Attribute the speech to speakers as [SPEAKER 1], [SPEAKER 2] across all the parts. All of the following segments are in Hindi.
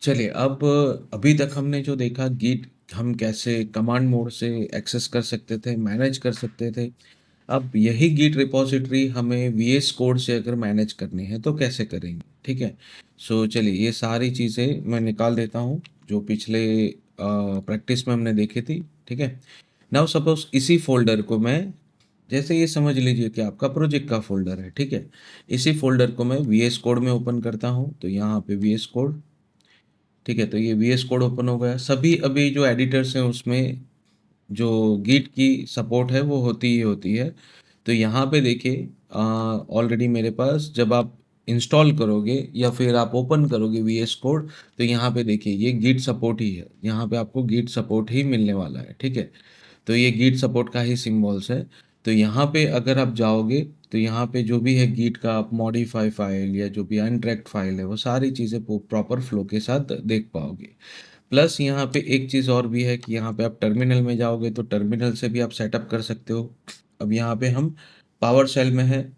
[SPEAKER 1] चलिए अब अभी तक हमने जो देखा गिट हम कैसे कमांड मोड से एक्सेस कर सकते थे, मैनेज कर सकते थे। अब यही गिट रिपॉज़िटरी हमें वीएस कोड से अगर मैनेज करनी है तो कैसे करेंगे, ठीक है? सो चलिए ये सारी चीज़ें मैं निकाल देता हूँ जो पिछले प्रैक्टिस में हमने देखी थी, ठीक है? नाउ सपोज़ इसी फ़ोल्डर को मैं जैसे ये समझ लीजिए कि आपका प्रोजेक्ट का फ़ोल्डर है, ठीक है? इसी फ़ोल्डर को मैं वीएस कोड में ओपन करता हूँ, तो यहाँ पे वीएस कोड, ठीक है? तो ये वीएस कोड ओपन हो गया। सभी अभी जो एडिटर्स हैं उसमें जो गिट की सपोर्ट है वो होती ही होती है। तो यहाँ पे देखिए ऑलरेडी मेरे पास जब आप इंस्टॉल करोगे या फिर आप ओपन करोगे वीएस कोड, तो यहाँ पे देखिए ये गिट सपोर्ट ही है। यहाँ पे आपको गिट सपोर्ट ही मिलने वाला है, ठीक है? तो ये गिट सपोर्ट का ही सिम्बॉल्स है। तो यहाँ पे अगर आप जाओगे तो यहाँ पे जो भी है गिट का आप मॉडिफाई फाइल या जो भी अनट्रैक्ड फाइल है वो सारी चीज़ें प्रॉपर फ्लो के साथ देख पाओगे। प्लस यहाँ पे एक चीज़ और भी है कि यहाँ पे आप टर्मिनल में जाओगे तो टर्मिनल से भी आप सेटअप कर सकते हो। अब यहाँ पे हम पावर शेल में है,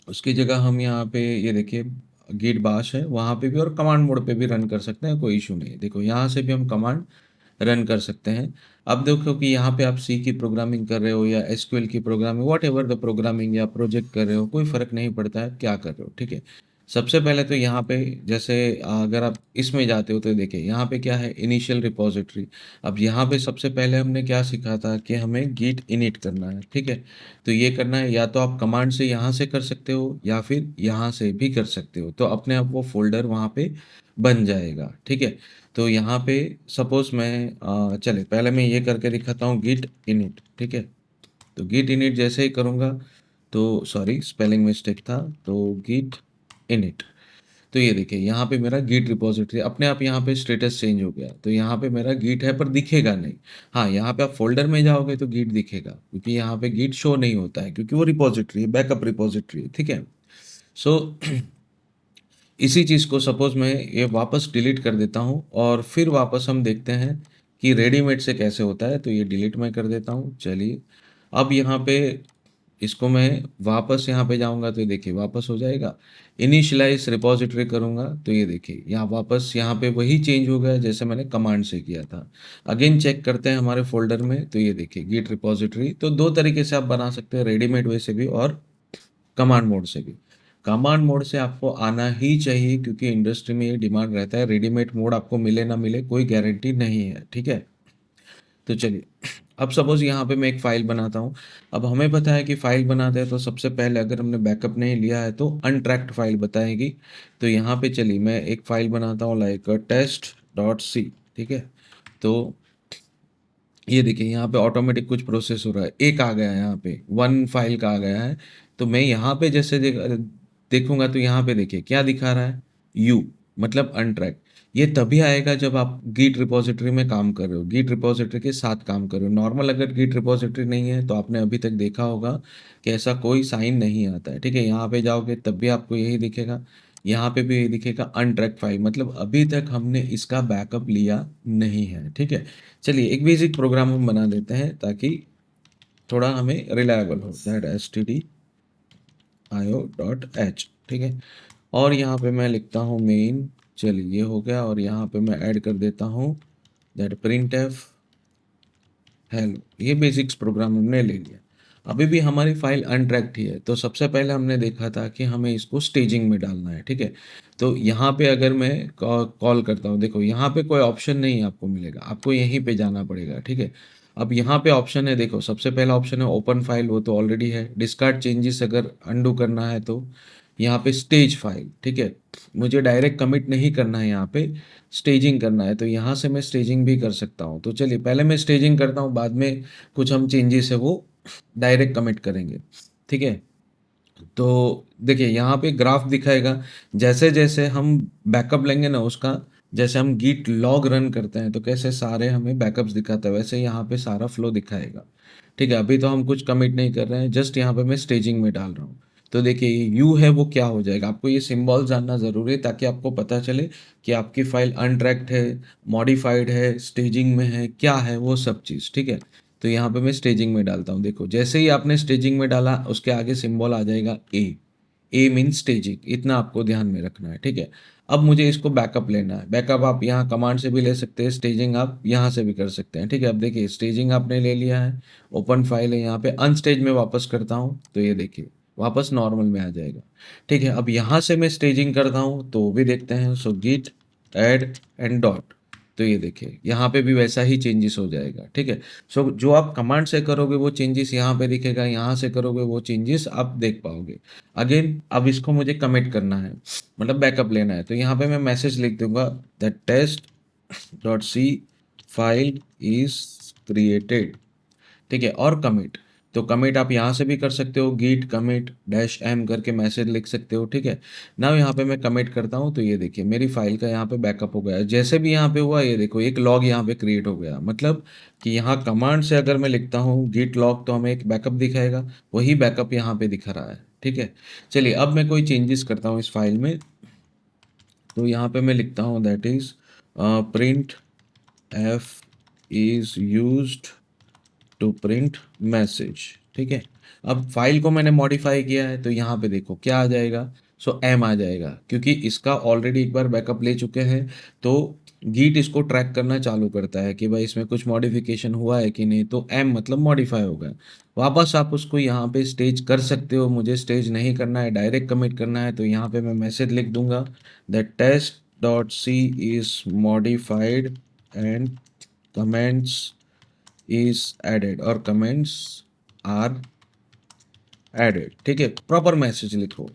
[SPEAKER 1] उसकी जगह हम यहाँ पे ये देखिए गिट बाश है, वहाँ पे भी और कमांड मोड पे भी रन कर सकते हैं, कोई इशू नहीं है। देखो यहाँ से भी हम कमांड रन कर सकते हैं। अब देखो कि यहाँ पे आप सी की प्रोग्रामिंग कर रहे हो या एसक्यूएल की प्रोग्रामिंग, व्हाटएवर द प्रोग्रामिंग या प्रोजेक्ट कर रहे हो, कोई फ़र्क नहीं पड़ता है क्या कर रहे हो, ठीक है? सबसे पहले तो यहाँ पे जैसे अगर आप इसमें जाते हो तो देखिए यहाँ पे क्या है इनिशियल रिपॉजिटरी। अब यहाँ पे सबसे पहले हमने क्या सीखा था कि हमें गिट इनिट करना है, ठीक है? तो ये करना है या तो आप कमांड से यहाँ से कर सकते हो या फिर यहाँ से भी कर सकते हो। तो अपने आप वो फ़ोल्डर वहाँ पे बन जाएगा, ठीक है? तो यहाँ पे सपोज़ मैं चलिए पहले मैं ये करके दिखाता हूँ गिट इनिट, ठीक है? तो गिट इनिट जैसे ही करूँगा तो सॉरी स्पेलिंग मिस्टेक था, तो गिट इनिट। तो ये देखिए यहाँ पे मेरा गिट रिपॉजिटरी अपने आप यहाँ पे स्टेटस चेंज हो गया। तो यहाँ पे मेरा गिट है पर दिखेगा नहीं। हाँ, यहाँ पे आप फ़ोल्डर में जाओगे तो गिट दिखेगा क्योंकि यहाँ पे गिट शो नहीं होता है क्योंकि वो रिपॉजिटरी है, बैकअप रिपॉजिटरी है, ठीक है? सो इसी चीज़ को सपोज़ मैं ये वापस डिलीट कर देता हूँ और फिर वापस हम देखते हैं कि रेडीमेड से कैसे होता है, तो ये डिलीट मैं कर देता हूँ। चलिए, अब यहाँ पे इसको मैं वापस यहाँ पे जाऊँगा तो ये देखिए वापस हो जाएगा। इनिशियलाइज़ रिपॉज़िटरी करूँगा तो ये देखिए यहाँ वापस यहाँ पे वही चेंज हो गया जैसे मैंने कमांड से किया था। अगेन चेक करते हैं हमारे फ़ोल्डर में तो ये देखिए गिट रिपॉज़िटरी। तो 2 तरीके से आप बना सकते हैं, रेडीमेड वे से भी और कमांड मोड से भी। कमांड मोड से आपको आना ही चाहिए क्योंकि इंडस्ट्री में ये डिमांड रहता है, रेडीमेड मोड आपको मिले ना मिले कोई गारंटी नहीं है, ठीक है? तो चलिए, अब सपोज़ यहाँ पे मैं एक फ़ाइल बनाता हूँ। अब हमें पता है कि फ़ाइल बनाते हैं तो सबसे पहले अगर हमने बैकअप नहीं लिया है तो अनट्रैक्ड फ़ाइल बताएगी। तो यहाँ पे चलिए मैं एक फ़ाइल बनाता हूँ लाइक टेस्ट डॉट सी, ठीक है? तो ये देखिए यहाँ पे ऑटोमेटिक कुछ प्रोसेस हो रहा है। एक आ गया है यहाँ पे, 1 फ़ाइल का आ गया है। तो मैं यहाँ पे जैसे देखूँगा तो यहाँ पे देखिए क्या दिखा रहा है? यू मतलब अनट्रैक्ड। ये तभी आएगा जब आप गिट रिपॉज़िटरी में काम कर रहे हो, गिट रिपॉज़िटरी के साथ काम कर रहे हो। नॉर्मल अगर गिट रिपॉज़िटरी नहीं है तो आपने अभी तक देखा होगा कि ऐसा कोई साइन नहीं आता है, ठीक है? यहाँ पे जाओगे तब भी आपको यही दिखेगा, यहाँ पे भी यही दिखेगा अनट्रैक्ड फ़ाइल मतलब अभी तक हमने इसका बैकअप लिया नहीं है, ठीक है? चलिए एक बेसिक प्रोग्राम हम बना देते हैं ताकि थोड़ा हमें रिलायबल हो, दैट stdio.h, ठीक है? और यहाँ पे मैं लिखता हूँ मेन। चलिए ये हो गया और यहाँ पे मैं ऐड कर देता हूँ दैट printf हेलो। ये बेसिक्स प्रोग्राम हमने ले लिया। अभी भी हमारी फाइल अनट्रैक्ड ही है तो सबसे पहले हमने देखा था कि हमें इसको स्टेजिंग में डालना है, ठीक है? तो यहाँ पे अगर मैं कॉल करता हूँ, देखो यहाँ पे कोई ऑप्शन नहीं आपको मिलेगा, आपको यहीं पे जाना पड़ेगा, ठीक है? अब यहाँ पे ऑप्शन है, देखो सबसे पहला ऑप्शन है ओपन फाइल, वो तो ऑलरेडी है। डिस्कार्ड चेंजेस अगर अंडू करना है तो यहाँ पे स्टेज फाइल, ठीक है? मुझे डायरेक्ट कमिट नहीं करना है, यहाँ पे स्टेजिंग करना है तो यहाँ से मैं स्टेजिंग भी कर सकता हूँ। तो चलिए पहले मैं स्टेजिंग करता हूँ, बाद में कुछ हम चेंजेस है वो डायरेक्ट कमिट करेंगे, ठीक है? तो देखिए यहाँ पे ग्राफ दिखाएगा, जैसे-जैसे हम बैकअप लेंगे ना उसका, जैसे हम गिट लॉग रन करते हैं तो कैसे सारे हमें बैकअप्स दिखाता है, वैसे यहाँ पे सारा फ्लो दिखाएगा, ठीक है? अभी तो हम कुछ कमिट नहीं कर रहे हैं, जस्ट यहाँ पे मैं स्टेजिंग में डाल रहा हूँ। तो देखिए ये यू है वो क्या हो जाएगा, आपको ये सिंबल जानना ज़रूरी है ताकि आपको पता चले कि आपकी फ़ाइल अनट्रैक्ड है, मॉडिफाइड है, स्टेजिंग में है, क्या है वो सब चीज़, ठीक है? तो यहाँ पे मैं स्टेजिंग में डालता हूँ। देखो जैसे ही आपने स्टेजिंग में डाला उसके आगे सिंबल आ जाएगा ए। ए मीन्स स्टेजिंग, इतना आपको ध्यान में रखना है, ठीक है। अब मुझे इसको बैकअप लेना है। बैकअप आप यहाँ कमांड से भी ले सकते हैं, स्टेजिंग आप यहाँ से भी कर सकते हैं, ठीक है। अब देखिए स्टेजिंग आपने ले लिया है, ओपन फाइल है, यहाँ पे अनस्टेज में वापस करता हूँ तो ये देखिए वापस नॉर्मल में आ जाएगा, ठीक है। अब यहाँ से मैं स्टेजिंग करता हूँ तो वो भी देखते हैं। सो गिट ऐड एंड डॉट, तो ये देखिए यहाँ पे भी वैसा ही चेंजेस हो जाएगा, ठीक है। सो जो आप कमांड से करोगे वो चेंजेस यहाँ पे दिखेगा, यहाँ से करोगे वो चेंजेस आप देख पाओगे। अगेन अब इसको मुझे कमिट करना है, मतलब बैकअप लेना है, तो यहाँ पे मैं मैसेज लिख दूंगा that test dot C file is created, ठीक है। और कमिट, तो कमिट आप यहाँ से भी कर सकते हो, गिट कमिट डैश एम करके मैसेज लिख सकते हो, ठीक है। नाउ यहाँ पे मैं कमिट करता हूँ तो ये देखिए मेरी फाइल का यहाँ पे बैकअप हो गया। जैसे भी यहाँ पे हुआ ये देखो एक लॉग यहाँ पे क्रिएट हो गया, मतलब कि यहाँ कमांड से अगर मैं लिखता हूँ गिट लॉग तो हमें एक बैकअप दिखाएगा, वही बैकअप यहाँ पे दिखा रहा है, ठीक है। चलिए अब मैं कोई चेंजेस करता हूँ इस फाइल में, तो यहाँ पे मैं लिखता हूँ that is print F is used to print message, ठीक है। अब फाइल को मैंने मॉडिफाई किया है तो यहाँ पे देखो क्या आ जाएगा, सो एम आ जाएगा, क्योंकि इसका ऑलरेडी एक बार बैकअप ले चुके हैं तो गीट इसको ट्रैक करना चालू करता है कि भाई इसमें कुछ मॉडिफिकेशन हुआ है कि नहीं, तो एम मतलब मॉडिफाई होगा। वापस आप उसको यहाँ पे स्टेज कर सकते हो, मुझे स्टेज नहीं करना है, डायरेक्ट कमिट करना है, तो यहाँ पे मैं मैसेज लिख दूंगा that test dot C is modified and comments is added और कमेंट्स आर एडेड, ठीक है। प्रॉपर मैसेज लिखो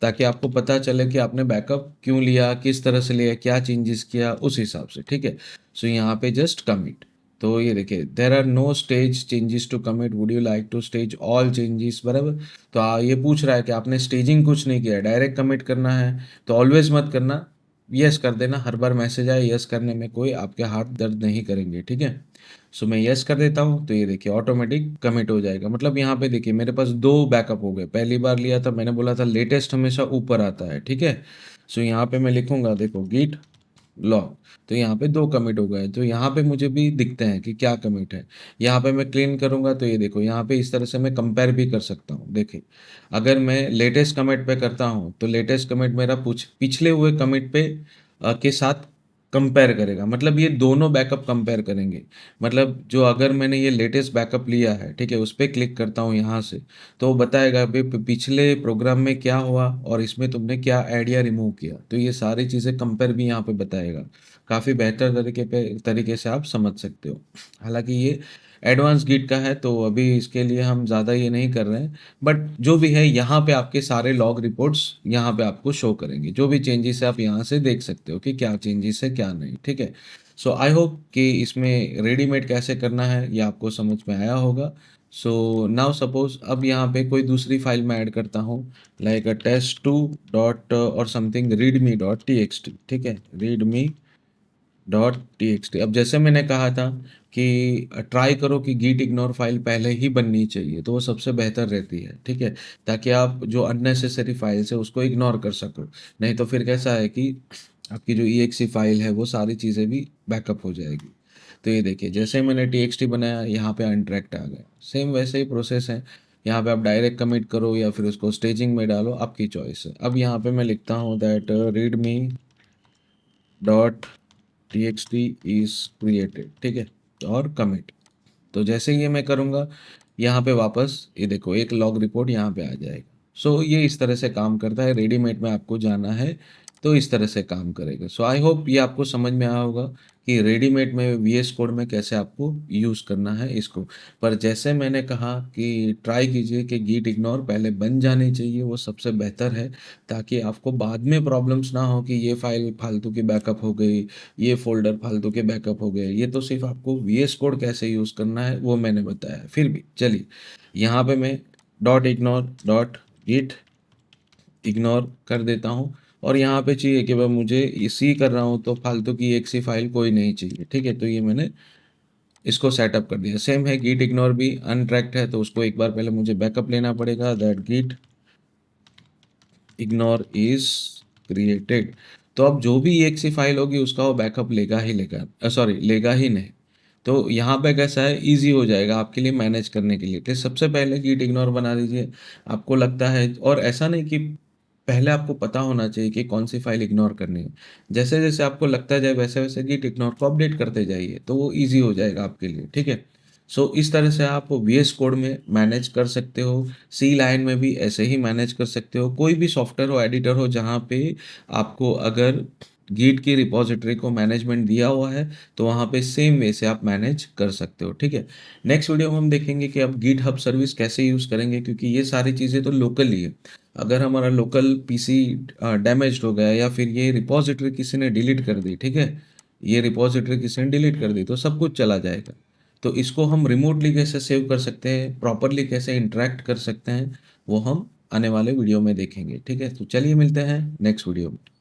[SPEAKER 1] ताकि आपको पता चले कि आपने बैकअप क्यों लिया, किस तरह से लिया, क्या चेंजेस किया, उस हिसाब से, ठीक है। सो यहाँ पे जस्ट कमिट, तो ये देखिए there are no stage changes to commit, would you like to stage all changes, बराबर। तो ये पूछ रहा है कि आपने स्टेजिंग कुछ नहीं किया, डायरेक्ट कमिट करना है, तो ऑलवेज मत करना, यस कर देना। हर बार मैसेज आए यस करने में कोई आपके हाथ दर्द नहीं करेंगे, ठीक है। सो मैं यस कर देता हूँ तो ये देखिए ऑटोमेटिक कमिट हो जाएगा। मतलब यहाँ पे देखिए मेरे पास दो बैकअप हो गए। पहली बार लिया था मैंने बोला था लेटेस्ट हमेशा ऊपर आता है, ठीक है। सो यहाँ पे मैं लिखूंगा देखो गिट लॉग, तो यहाँ पे दो कमिट हो गए, तो यहाँ पे मुझे भी दिखते हैं कि क्या कमिट है। यहाँ पे मैं क्लीन करूंगा तो ये देखो यहाँ पे इस तरह से मैं कंपेयर भी कर सकता हूँ। देखिए अगर मैं लेटेस्ट कमिट पे करता हूँ तो लेटेस्ट कमिट मेरा पिछले हुए कमिट पे के साथ कंपेयर करेगा, मतलब ये दोनों बैकअप कंपेयर करेंगे। मतलब जो अगर मैंने ये लेटेस्ट बैकअप लिया है, ठीक है, उस पर क्लिक करता हूँ यहाँ से, तो वो बताएगा भाई पिछले प्रोग्राम में क्या हुआ और इसमें तुमने क्या ऐड या रिमूव किया, तो ये सारी चीज़ें कंपेयर भी यहाँ पे बताएगा। काफ़ी बेहतर तरीके से आप समझ सकते हो। हालांकि ये एडवांस गिट का है तो अभी इसके लिए हम ज़्यादा ये नहीं कर रहे हैं, बट जो भी है यहाँ पे आपके सारे लॉग रिपोर्ट्स यहाँ पे आपको शो करेंगे। जो भी चेंजेस है आप यहाँ से देख सकते हो कि क्या चेंजेस है क्या नहीं, ठीक है। सो आई होप कि इसमें रेडीमेड कैसे करना है ये आपको समझ में आया होगा। सो नाउ सपोज अब यहाँ पे कोई दूसरी फाइल में ऐड करता हूँ, लाइक टेस्ट टू डॉट और something readme dot T x T, ठीक है, readme dot T x T. अब जैसे मैंने कहा था कि ट्राई करो कि गीट इग्नोर फाइल पहले ही बननी चाहिए, तो वो सबसे बेहतर रहती है, ठीक है, ताकि आप जो अननेसेसरी फाइल्स है उसको इग्नोर कर सको। नहीं तो फिर कैसा है कि आपकी जो ई एक्स फाइल है वो सारी चीज़ें भी बैकअप हो जाएगी। तो ये देखिए जैसे मैंने टी एक्स टी बनाया यहाँ पे अनट्रैक्ट आ गया, सेम वैसे ही प्रोसेस है। यहाँ पे आप डायरेक्ट कमिट करो या फिर उसको स्टेजिंग में डालो, आपकी चॉइस है। अब यहाँ पे मैं लिखता हूँ that readme dot T x T is created, ठीक है, और कमिट। तो जैसे ही ये मैं करूँगा यहाँ पे वापस ये देखो एक लॉग रिपोर्ट यहाँ पे आ जाएगा। सो ये इस तरह से काम करता है। रेडीमेड में आपको जाना है तो इस तरह से काम करेगा। सो आई होप ये आपको समझ में आया होगा कि रेडीमेड में वी एस कोड में कैसे आपको यूज़ करना है इसको। पर जैसे मैंने कहा कि ट्राई कीजिए कि गीट इग्नोर पहले बन जानी चाहिए, वो सबसे बेहतर है, ताकि आपको बाद में प्रॉब्लम्स ना हो कि ये फाइल फालतू की बैकअप हो गई, ये फ़ोल्डर फालतू के बैकअप हो गए। ये तो सिर्फ़ आपको वीएस कोड कैसे यूज़ करना है वो मैंने बताया। फिर भी चलिए यहाँ पे मैं dot ignore dot git ignore कर देता हूँ, और यहाँ पे चाहिए कि भाई मुझे इसी कर रहा हूँ तो फालतू की एक सी फाइल कोई नहीं चाहिए, ठीक है। तो ये मैंने इसको सेटअप कर दिया। सेम है गिट इग्नोर भी अनट्रैक्ट है तो उसको एक बार पहले मुझे बैकअप लेना पड़ेगा that git ignore is created. तो अब जो भी एक सी फाइल होगी उसका वो बैकअप लेगा ही लेगा, सॉरी लेगा ही नहीं। तो यहाँ पे कैसा है ईज़ी हो जाएगा आपके लिए मैनेज करने के लिए। तो सबसे पहले गिट इग्नोर बना दीजिए। आपको लगता है और ऐसा नहीं कि पहले आपको पता होना चाहिए कि कौन-सी फ़ाइल इग्नोर करनी है। जैसे-जैसे आपको लगता जाए वैसे-वैसे गिट इग्नोर को अपडेट करते जाइए, तो वो ईज़ी हो जाएगा आपके लिए, ठीक है? सो इस तरह से आप वीएस कोड में मैनेज कर सकते हो, सी लाइन में भी ऐसे ही मैनेज कर सकते हो। कोई भी सॉफ्टवेयर हो, एडिटर हो जहाँ पे आपको अगर गिट की रिपॉज़िटरी को मैनेजमेंट दिया हुआ है, तो वहाँ पे सेम वे से आप मैनेज कर सकते हो, ठीक है? नेक्स्ट वीडियो में हम देखेंगे कि आप गिट हब सर्विस कैसे यूज़ करेंगे क्योंकि ये सारी चीज़ें तो लोकल ही है। अगर हमारा लोकल पीसी डैमेज्ड हो गया या फिर ये रिपॉज़िटरी किसी ने डिलीट कर दी, ठीक है? ये रिपॉज़िटरी किसी ने डिलीट कर दी, तो सब कुछ चला जाएगा। तो इसको हम रिमोटली कैसे सेव कर सकते हैं, प्रॉपर्ली कैसे इंटरैक्ट कर सकते हैं, वो हम आने वाले वीडियो में देखेंगे, ठीक है? तो चलिए मिलते हैं नेक्स्ट वीडियो में।